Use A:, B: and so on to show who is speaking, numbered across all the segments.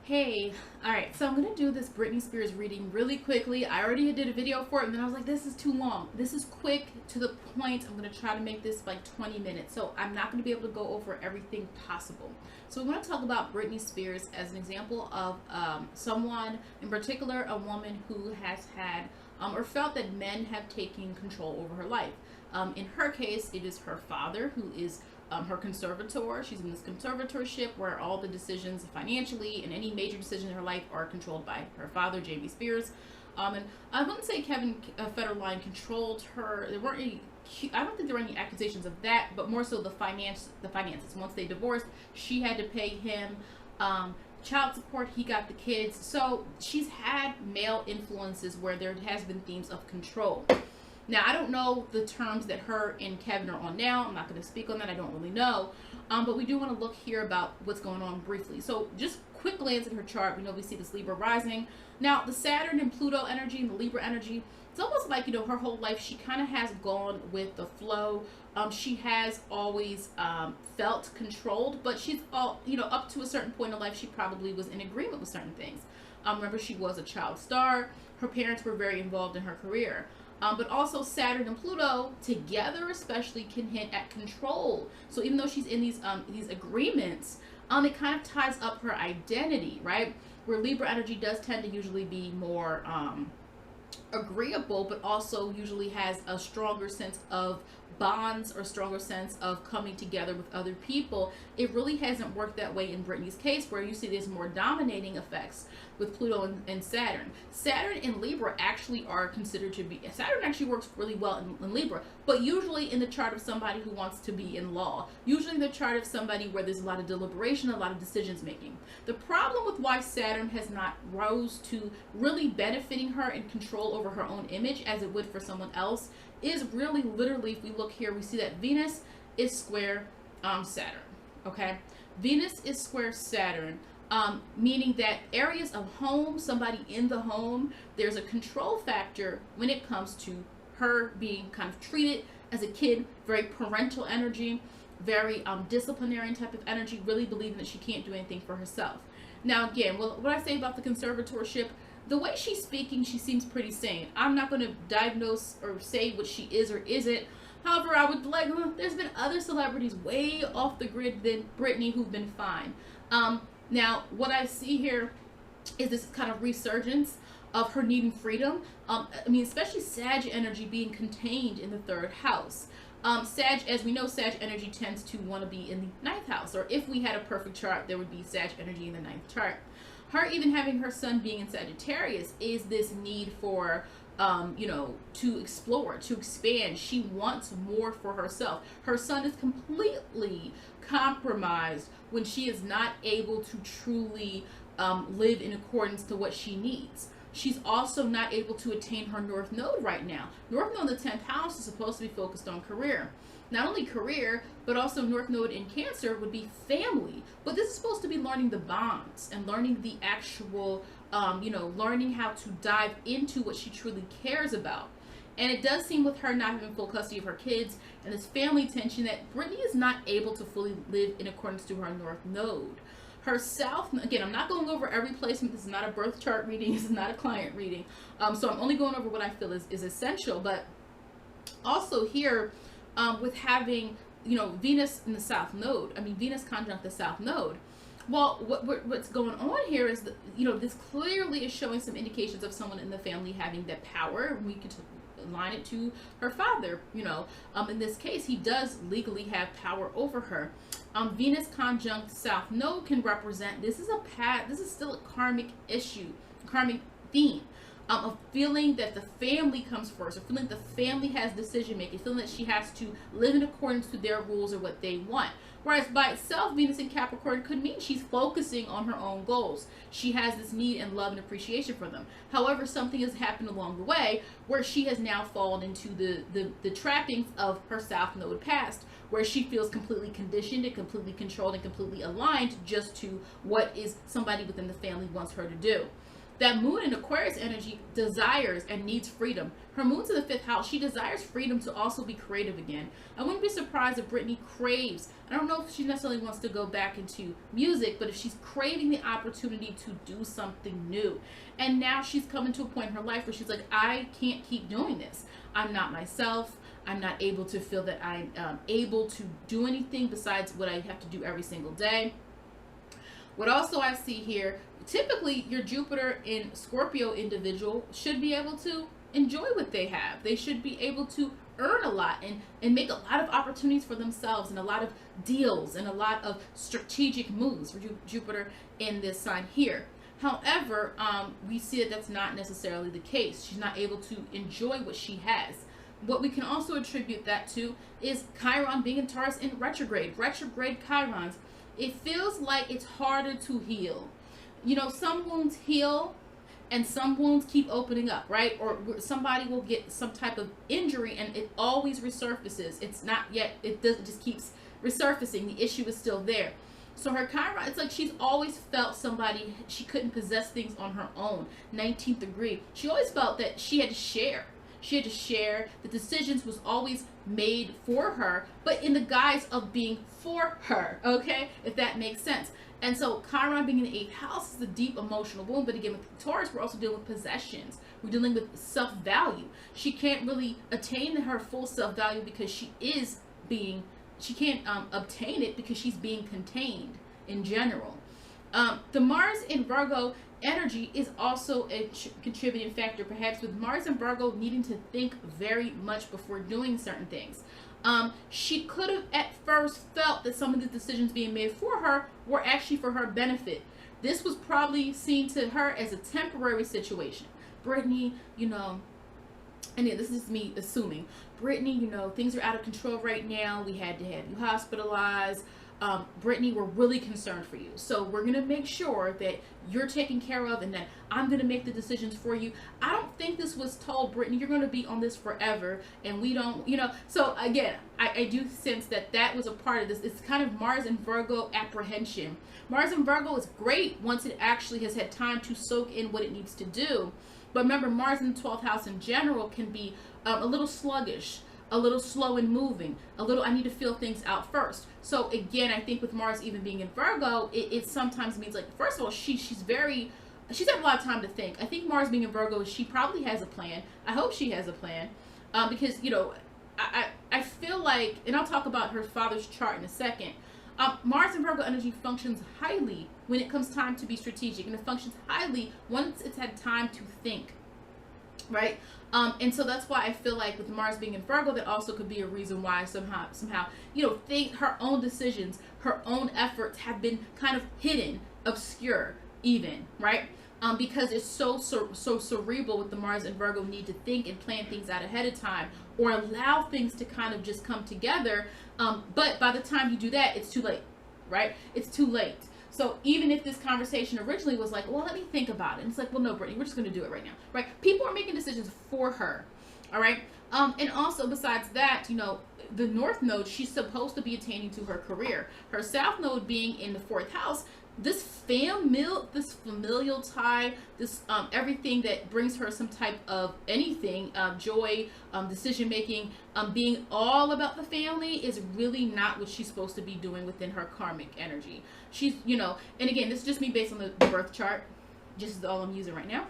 A: Hey, alright, so I'm going to do this Britney Spears reading really quickly. I already did a video for it, and then I was like, this is too long. This is quick, to the point. I'm going to try to make this like 20 minutes, so I'm not going to be able to go over everything possible. So we want to talk about Britney Spears as an example of someone, in particular, a woman who has had or felt that men have taken control over her life. In her case, it is her father who is her conservator. She's in this conservatorship where all the decisions financially and any major decisions in her life are controlled by her father, Jamie Spears. And I wouldn't say Kevin Federline controlled her. There weren't any. I don't think there were any accusations of that, but more so the finances. Once they divorced, she had to pay him child support. He got the kids. So she's had male influences where there has been themes of control. Now, I don't know the terms that her and Kevin are on now. I'm not going to speak on that. I don't really know. But we do want to look here about what's going on briefly. So just quick glance at her chart. We know we see this Libra rising. Now, the Saturn and Pluto energy and the Libra energy, it's almost like, her whole life she kind of has gone with the flow. She has always felt controlled, but she's up to a certain point in life, she probably was in agreement with certain things. Remember, she was a child star. Her parents were very involved in her career. But also Saturn and Pluto together especially can hint at control. So even though she's in these agreements, it kind of ties up her identity, right? Where Libra energy does tend to usually be more agreeable, but also usually has a stronger sense of bonds or stronger sense of coming together with other people. It really hasn't worked that way in Britney's case, where you see there's more dominating effects with Pluto and Saturn. Saturn and Libra actually are considered to be, Saturn actually works really well in Libra, but usually in the chart of somebody who wants to be in law, usually in the chart of somebody where there's a lot of deliberation, a lot of decisions making. The problem with why Saturn has not rose to really benefiting her and control over her own image as it would for someone else is really literally, if we look here, we see that Venus is square Saturn, okay? Venus is square Saturn, meaning that areas of home, somebody in the home, there's a control factor when it comes to her being kind of treated as a kid, very parental energy, very disciplinarian type of energy, really believing that she can't do anything for herself. Now again, what I say about the conservatorship, the way she's speaking, she seems pretty sane. I'm not going to diagnose or say what she is or isn't. However, I would like, there's been other celebrities way off the grid than Britney who've been fine. Now, what I see here is this kind of resurgence of her needing freedom. Especially Sag energy being contained in the third house. Sag, as we know, Sag energy tends to want to be in the ninth house. Or if we had a perfect chart, there would be Sag energy in the ninth chart. Her even having her sun being in Sagittarius is this need for, to explore, to expand. She wants more for herself. Her sun is completely compromised when she is not able to truly live in accordance to what she needs. She's also not able to attain her North Node right now. North Node in the 10th house is supposed to be focused on career. Not only career, but also North Node in Cancer would be family. But this is supposed to be learning the bonds and learning the actual, learning how to dive into what she truly cares about. And it does seem with her not having full custody of her kids and this family tension that Britney is not able to fully live in accordance to her North Node. Her South, again, I'm not going over every placement. This is not a birth chart reading. This is not a client reading. So I'm only going over what I feel is essential. But also here, with having, Venus in the South Node, Venus conjunct the South Node. Well, what's going on here is that, this clearly is showing some indications of someone in the family having that power. We could align it to her father, in this case, he does legally have power over her. Venus conjunct South Node can represent, this is still a karmic issue, karmic theme. Of feeling that the family comes first, or feeling the family has decision making, feeling that she has to live in accordance to their rules or what they want. Whereas by itself, Venus in Capricorn could mean she's focusing on her own goals. She has this need and love and appreciation for them. However, something has happened along the way where she has now fallen into the trappings of her South Node past, where she feels completely conditioned and completely controlled and completely aligned just to what is somebody within the family wants her to do. That moon in Aquarius energy desires and needs freedom. Her moon's in the 5th house. She desires freedom to also be creative again. I wouldn't be surprised if Britney craves, I don't know if she necessarily wants to go back into music, but if she's craving the opportunity to do something new. And now she's coming to a point in her life where she's like, I can't keep doing this. I'm not myself. I'm not able to feel that I'm able to do anything besides what I have to do every single day. What also I see here, typically your Jupiter in Scorpio individual should be able to enjoy what they have. They should be able to earn a lot and make a lot of opportunities for themselves and a lot of deals and a lot of strategic moves for Jupiter in this sign here. However, we see that that's not necessarily the case. She's not able to enjoy what she has. What we can also attribute that to is Chiron being in Taurus in retrograde. Retrograde Chirons, it feels like it's harder to heal. You know, some wounds heal and some wounds keep opening up, right? Or somebody will get some type of injury and it always resurfaces. It's not yet, it just keeps resurfacing. The issue is still there. So her Chiron, it's like she's always felt somebody, she couldn't possess things on her own. 19th degree. She always felt that she had to share. She had to share. The decisions was always made for her, but in the guise of being for her, okay? If that makes sense. And so Chiron being in the 8th house is a deep emotional wound, but again, with Taurus, we're also dealing with possessions. We're dealing with self-value. She can't really attain her full self-value because she can't obtain it because she's being contained in general. The Mars in Virgo energy is also a contributing factor, perhaps with Mars and Virgo needing to think very much before doing certain things. She could have at first felt that some of the decisions being made for her were actually for her benefit. This was probably seen to her as a temporary situation. Britney, you know, and yeah, this is me assuming, Britney, you know, things are out of control right now. We had to have you hospitalized. Britney, we're really concerned for you. So we're going to make sure that you're taken care of and that I'm going to make the decisions for you. I don't think this was told, Britney, you're going to be on this forever. And we don't, you know, so again, I do sense that that was a part of this. It's kind of Mars and Virgo apprehension. Mars and Virgo is great once it actually has had time to soak in what it needs to do. But remember, Mars in the 12th house in general can be a little sluggish, a little slow in moving, a little, I need to feel things out first. So again, I think with Mars even being in Virgo, it sometimes means like, first of all, she's had a lot of time to think. I think Mars being in Virgo, she probably has a plan. I hope she has a plan because, you know, I feel like, and I'll talk about her father's chart in a second, Mars and Virgo energy functions highly when it comes time to be strategic, and it functions highly once it's had time to think, right? And so that's why I feel like with Mars being in Virgo, that also could be a reason why somehow, you know, her own decisions, her own efforts have been kind of hidden, obscure even, right? Because it's so cerebral with the Mars and Virgo need to think and plan things out ahead of time or allow things to kind of just come together. But by the time you do that, it's too late, right? It's too late. So even if this conversation originally was like, well, let me think about it. And it's like, well, no, Britney, we're just going to do it right now, right? People are making decisions for her, all right? And also besides that, you know, the North Node, she's supposed to be attaining to her career. Her South Node being in the 4th house, this familial tie, this everything that brings her some type of anything, joy, decision making, being all about the family is really not what she's supposed to be doing within her karmic energy. She's, you know, and again, this is just me based on the birth chart, just all I'm using right now.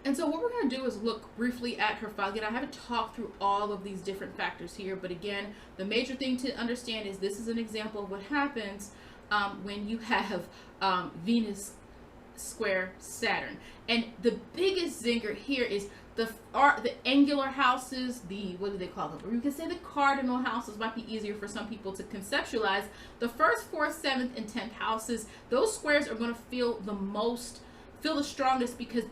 A: And so what we're going to do is look briefly at her file. Again, I haven't talked through all of these different factors here, but again, the major thing to understand is this is an example of what happens when you have Venus square Saturn. And the biggest zinger here is the angular houses, what do they call them? Or you can say the cardinal houses, might be easier for some people to conceptualize. The 1st, 4th, 7th, and 10th houses, those squares are going to feel the strongest because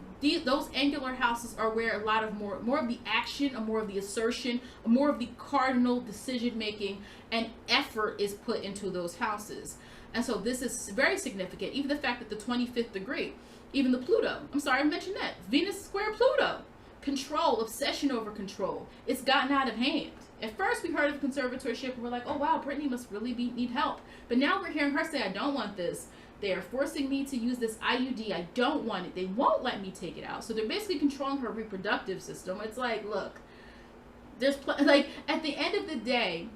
A: those angular houses are where a lot of more of the action, or more of the assertion, or more of the cardinal decision making and effort is put into those houses. And so this is very significant. Even the fact that the 25th degree, even the Pluto, I'm sorry I mentioned that, Venus square Pluto, control, obsession over control. It's gotten out of hand. At first we heard of conservatorship and we're like, oh wow, Britney must really need help. But now we're hearing her say, I don't want this. They are forcing me to use this IUD. I don't want it. They won't let me take it out. So they're basically controlling her reproductive system. It's like, look, there's like at the end of the day,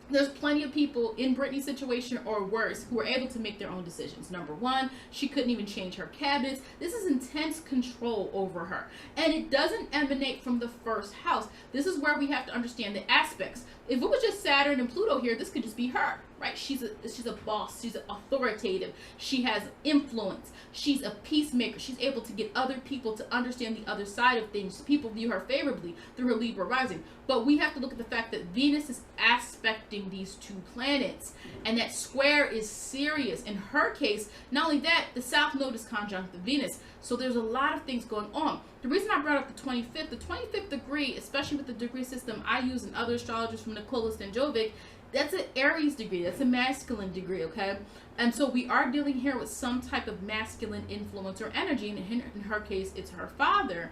A: there's plenty of people in Britney's situation or worse who are able to make their own decisions. Number one, she couldn't even change her cabinets. This is intense control over her. And it doesn't emanate from the first house. This is where we have to understand the aspects. If it was just Saturn and Pluto here, this could just be her, right? She's a boss. She's authoritative. She has influence. She's a peacemaker. She's able to get other people to understand the other side of things. People view her favorably through her Libra rising. But we have to look at the fact that Venus is aspecting these two planets. And that square is serious. In her case, not only that, the South Node is conjunct the Venus. So there's a lot of things going on. The reason I brought up the 25th degree, especially with the degree system I use and other astrologers from Nicola Stanjovic, that's an Aries degree. That's a masculine degree, okay? And so we are dealing here with some type of masculine influence or energy. And in her case, it's her father.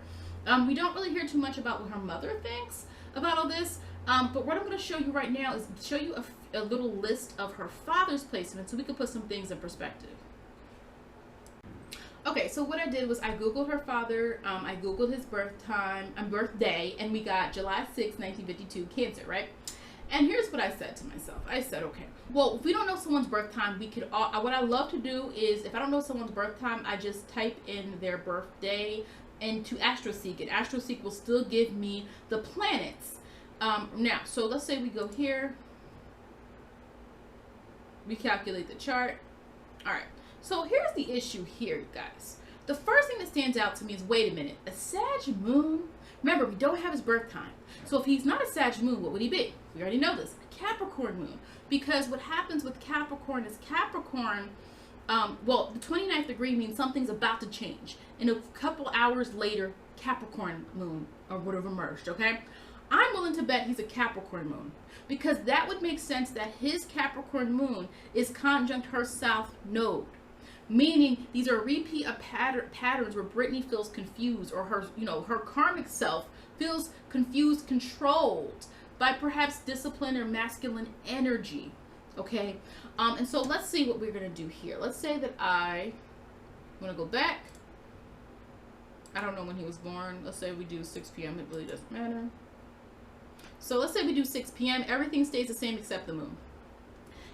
A: We don't really hear too much about what her mother thinks about all this. But what I'm going to show you right now is show you a little list of her father's placement so we can put some things in perspective. Okay, so what I did was I Googled her father, I Googled his birthday, and we got July 6, 1952, Cancer, right? And here's what I said to myself. I said, okay, well, if we don't know someone's birth time, we could all, what I love to do is, if I don't know someone's birth time, I just type in their birthday into AstroSeek, and AstroSeek will still give me the planets. Now, so let's say we go here, we calculate the chart. All right. So here's the issue here, guys. The first thing that stands out to me is, wait a minute, a Sag moon? Remember, we don't have his birth time. So if he's not a Sag moon, what would he be? We already know this, a Capricorn moon. Because what happens with Capricorn is Capricorn, well, the 29th degree means something's about to change. And a couple hours later, Capricorn moon would have emerged, okay? I'm willing to bet he's a Capricorn moon. Because that would make sense that his Capricorn moon is conjunct her South Node. Meaning these are repeat of patterns where Britney feels confused, or her, her karmic self feels confused, controlled by perhaps discipline or masculine energy. Okay, and so let's see what we're gonna do here. Let's say that I'm gonna go back. I don't know when he was born. Let's say we do 6 p.m. It really doesn't matter. So let's say we do 6 p.m. Everything stays the same except the moon.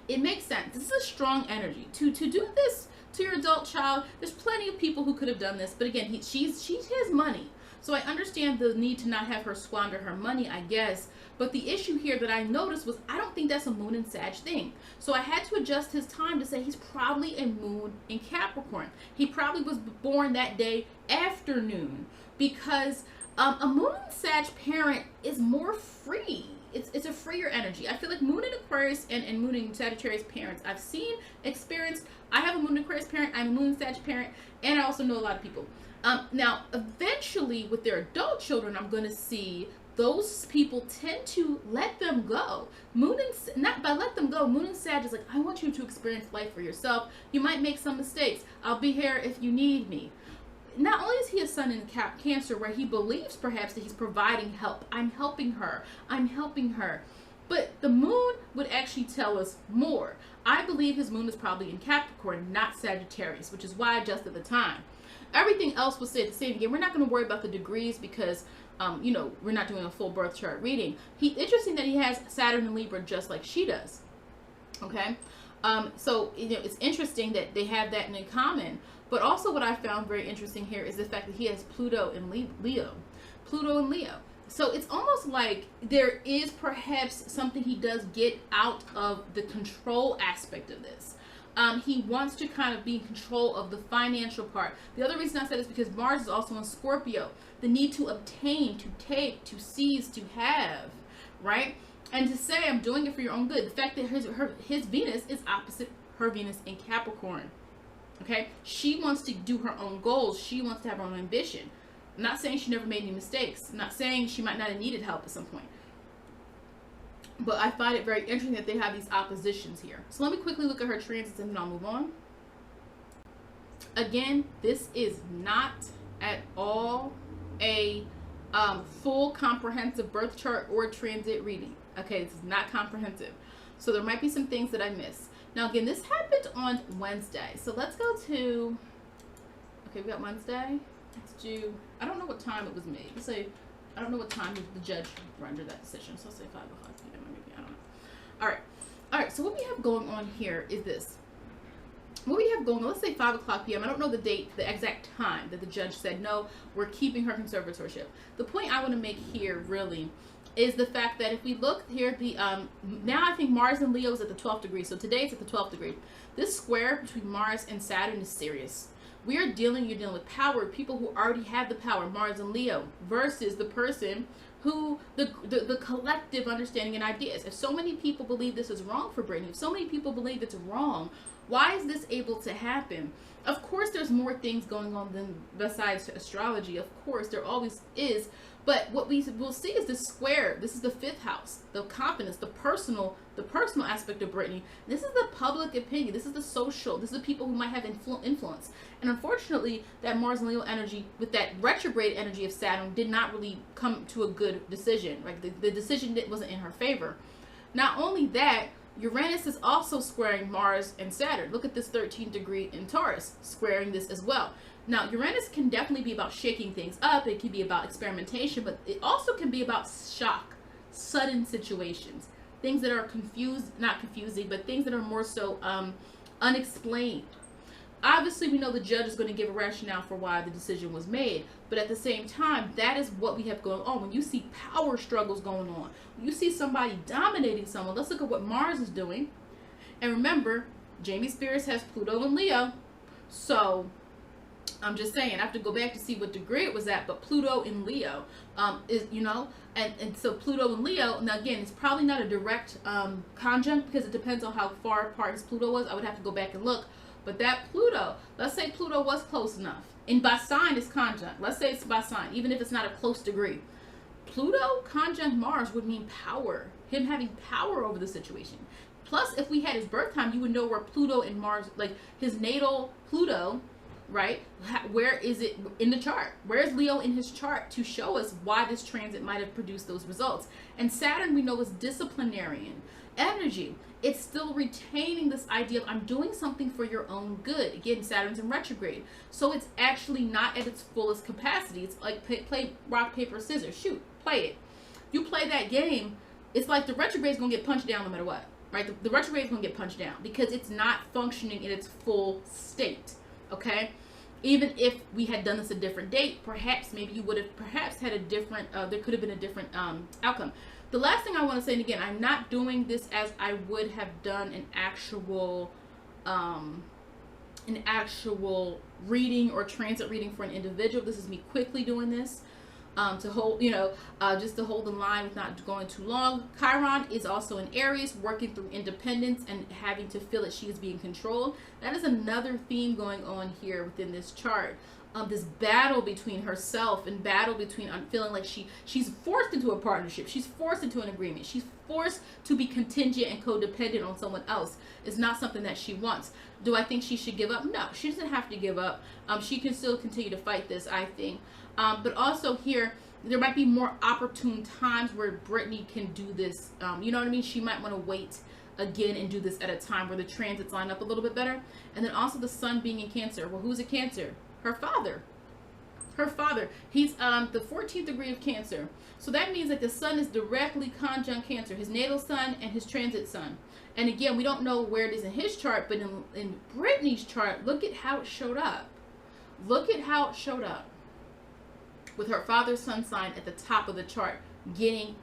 A: It makes sense. This is a strong energy to do this to your adult child. There's plenty of people who could have done this, but again, she has money, so I understand the need to not have her squander her money, I guess. But the issue here that I noticed was, I don't think that's a moon and Sag thing. So I had to adjust his time to say he's probably a moon in Capricorn. He probably was born that day afternoon, because a moon and Sag parent is more free. It's a freer energy. I feel like moon in Aquarius and moon in Sagittarius parents, I've seen, experienced. I have a moon in Aquarius parent, I'm a moon in Sag parent, and I also know a lot of people. Now, eventually, with their adult children, I'm going to see those people tend to let them go. Moon and, not by let them go, moon and Sag is like, I want you to experience life for yourself. You might make some mistakes. I'll be here if you need me. Not only is he a sun in Cancer, where he believes perhaps that he's providing help. I'm helping her. I'm helping her. But the moon would actually tell us more. I believe his moon is probably in Capricorn, not Sagittarius, which is why I adjusted the time. Everything else will stay the same. Again, we're not going to worry about the degrees because, we're not doing a full birth chart reading. Interesting that he has Saturn in Libra just like she does. Okay? So, it's interesting that they have that in common. But also what I found very interesting here is the fact that he has Pluto in Leo. Pluto in Leo. So it's almost like there is perhaps something he does get out of the control aspect of this. He wants to kind of be in control of the financial part. The other reason I said this is because Mars is also in Scorpio. The need to obtain, to take, to seize, to have, right? And to say I'm doing it for your own good. The fact that his Venus is opposite her Venus in Capricorn. Okay, she wants to do her own goals. She wants to have her own ambition. I'm not saying she never made any mistakes. I'm not saying she might not have needed help at some point. But I find it very interesting that they have these oppositions here. So let me quickly look at her transits and then I'll move on. Again, this is not at all a full comprehensive birth chart or transit reading. Okay, this is not comprehensive. So there might be some things that I miss. Now again, this happened on Wednesday. So let's go to, okay, we got Wednesday. Let's do, I don't know what time it was made. Let's say, I don't know what time the judge rendered that decision. So let's say 5 o'clock p.m. maybe, I don't know. All right, so what we have going on here is this. What we have going on, let's say 5 o'clock p.m. I don't know the date, the exact time that the judge said, no, we're keeping her conservatorship. The point I want to make here really is the fact that if we look here, the now I think Mars and Leo is at the 12th degree. So today it's at the 12th degree. This square between Mars and Saturn is serious. You're dealing with power, people who already have the power, Mars and Leo, versus the person who, the collective understanding and ideas. If so many people believe this is wrong for Britney, if so many people believe it's wrong, why is this able to happen? Of course there's more things going on than besides astrology. Of course there always is. But what we will see is this square. This is the 5th house, the confidence, the personal aspect of Britney. This is the public opinion. This is the social. This is the people who might have influence. And unfortunately, that Mars and Leo energy with that retrograde energy of Saturn did not really come to a good decision. Right? The decision wasn't in her favor. Not only that, Uranus is also squaring Mars and Saturn. Look at this 13th degree in Taurus, squaring this as well. Now, Uranus can definitely be about shaking things up. It can be about experimentation, but it also can be about shock, sudden situations, things that are not confusing, but things that are more so unexplained. Obviously, we know the judge is going to give a rationale for why the decision was made, but at the same time, that is what we have going on. When you see power struggles going on, when you see somebody dominating someone, let's look at what Mars is doing. And remember, Jamie Spears has Pluto and Leo, so I'm just saying, I have to go back to see what degree it was at, but Pluto in Leo is, and so Pluto and Leo, now again, it's probably not a direct conjunct because it depends on how far apart his Pluto was. I would have to go back and look. But that Pluto, let's say Pluto was close enough. And by sign is conjunct. Let's say it's by sign, even if it's not a close degree. Pluto conjunct Mars would mean power. Him having power over the situation. Plus, if we had his birth time, you would know where Pluto and Mars, like his natal Pluto, right? Where is it in the chart? Where is Leo in his chart to show us why this transit might have produced those results? And Saturn, we know, is disciplinarian energy. It's still retaining this idea of I'm doing something for your own good. Again, Saturn's in retrograde. So it's actually not at its fullest capacity. It's like play rock, paper, scissors. Shoot, play it. You play that game, it's like the retrograde's going to get punched down no matter what. Right? The retrograde's going to get punched down because it's not functioning in its full state. Okay? Even if we had done this a different date, perhaps maybe you would have perhaps had a different, there could have been a different outcome. The last thing I want to say, and again, I'm not doing this as I would have done an actual reading or transit reading for an individual. This is me quickly doing this to hold, just to hold the line with not going too long. Chiron is also in Aries, working through independence and having to feel that she is being controlled. That is another theme going on here within this chart. This battle between herself and battle between feeling like she's forced into a partnership. She's forced into an agreement. She's forced to be contingent and codependent on someone else. It's not something that she wants. Do I think she should give up? No, she doesn't have to give up. She can still continue to fight this, I think. But also here, there might be more opportune times where Britney can do this. You know what I mean? She might want to wait again and do this at a time where the transits line up a little bit better. And then also the sun being in Cancer. Well, who's a Cancer? Her father. Her father. He's the 14th degree of Cancer. So that means that the sun is directly conjunct Cancer, his natal sun and his transit sun. And again, we don't know where it is in his chart, but in Britney's chart, look at how it showed up. Look at how it showed up. With her father's sun sign at the top of the chart, getting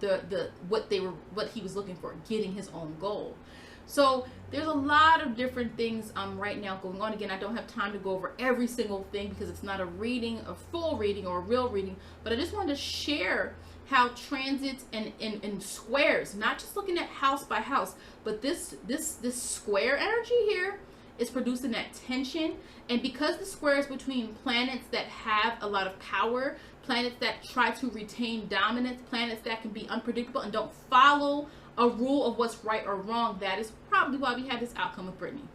A: what he was looking for, getting his own goal. So there's a lot of different things right now going on. Again, I don't have time to go over every single thing because it's not a reading, a full reading or a real reading, but I just wanted to share how transits and squares, not just looking at house by house, but this square energy here is producing that tension. And because the square is between planets that have a lot of power, planets that try to retain dominance, planets that can be unpredictable and don't follow a rule of what's right or wrong, that is probably why we had this outcome with Britney.